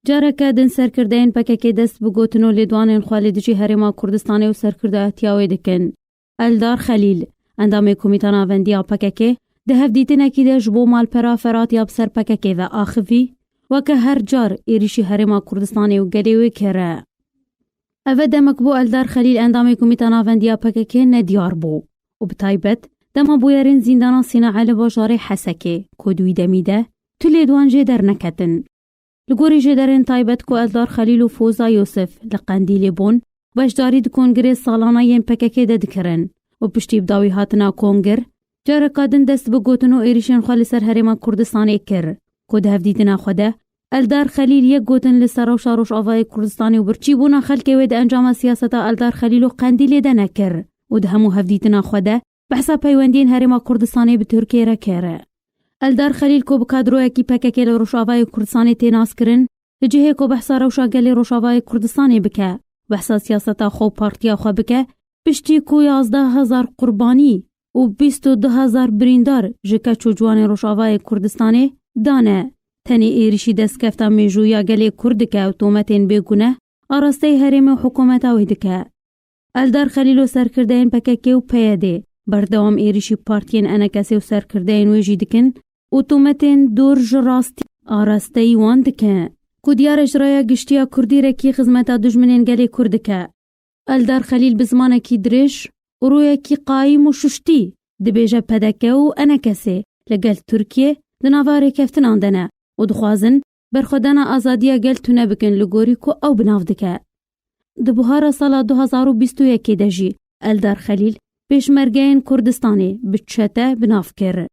جارکه دن سرکردین پککی دست بگوتنو لیدوانین خوالیدجی هرما کردستانی و سرکرده اتیاوی دکن. الدار خلیل اندام کمیتان آوندیا پککی ده هفدیتن اکی ده جبو مال پرا فرات یاب سر پککی و آخفی و که هر جار ایریشی هرما کردستانی و گلیوی کره. اوه دمک بو الدار خلیل اندام کمیتان آوندیا پککی ندیار بو و بطایبت دما بویرین زیندانا سینا علی باجار حسکه کدوی دمیده تو لیدوان جدر نکتن. لگوری جدرین تایبت کو الدار خلیل و فوزا یوسف لقندیلی بون باشداری د کنگره سالانه ین پککی ده دکرن و پشتی بداوی هاتنا کنگر جارکادن دست بگوتنو ایریشن خالی سر هرما کردستانی کر کد هفدیدنا خوده الدار خلیل یک گوتن لسر و شاروش آوای کردستانی و برچی بونا خلکه وید انجام سیاستا الدار خلیل و قندیلی ده نکر و ده همو هفدیدنا خوده بحثا پیوندین هرما کردستانی به ترکیه را کره. الدار خلیل کو بکادروی کی پککی لروشاوای کردستانی تیناس کرن لجهه کو بحثا روشا گلی روشاوای کردستانی بکه بحثا سیاستا خو پارتیا خو بکه پشتی کو 11,000 قربانی و 22,000 بریندار جکه چوجوان روشاوای کردستانی دانه تنی ایریشی دست کفتا میجویا گلی کرد که اوتوماتین بگونه آراسته حریم و حکومت ویدکه. الدار خلیل و سرکردین پککی و پیاده بردوام ایریشی پارتین انکسی و سرکردین ویجی دکن اوتوماتین دور جراستی آراسته یوان دکه. کدیار اجرای گشتیا کردی رکی خدمتا دجمنین گلی کرد که. الدار خلیل بزمانه کی درش و روی کی قایم و ششتی دبیجه پدکه و انکسی لگل ترکیه دناواره کفتن آندنه و دخوازن برخودن آزادیا گل تونه بکن لگوری کو او بناو دکه. دبوهار سال 2021 دجی الدار خلیل پیشمرگین کردستانی بچته بناف کر.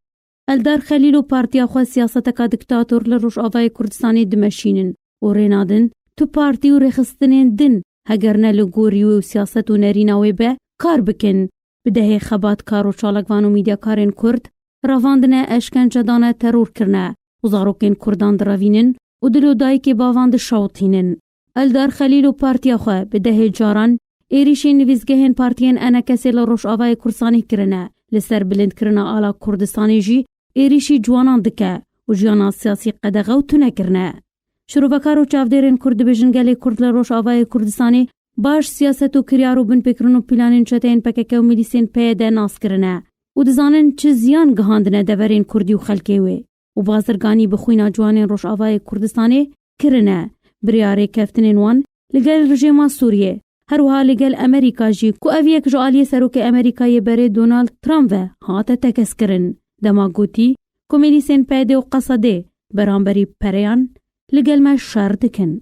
الدار خلیل و پارتیا خو سیاست کا دکتاتور لروش آوای کردستانی دمشینن و رینادن تو پارتی و رخستنین دن هگرنه لگوری و سیاست و نریناوی به کار بکن. بدهی خبات کار و چالکوان و میدیا کارین کرد رواندنه اشکنجه دانه ترور کرنه و زاروکین کردان دراوینن و دلو دایی که باواند شاوتینن. الدار خلیل و پارتیا خو بدهی جاران ایریشی نویزگهین پارتین انکسی لروش آوای کردستانی کرنه لسر بلند کرنه آلا کردستانی جی ایریشی جوانان دکه و جیانا سیاسی قدغه و تونه کرنه. شروع بکار و چافدرین کرد بجنگلی کرد لروش آوای کردستانی باش سیاست و کریارو بن پکرن و پیلانین چتین پککه و میلیسین پیده ناس کرنه و دزانن چه زیان گهاندنه دورین کردی و خلکی وی و بازرگانی بخوینا جوانین روش آوای کردستانی کرنه بریاره کفتنین وان لگل رژیم سوریه هر وها لگل امریکا جی کو اویک جوالی سروک امریکای بره دونالد ترامپ و هات تکس کرن دما گوتی کو میلیسین پیده و قصده برانبری پریان لگل ما شرد کن.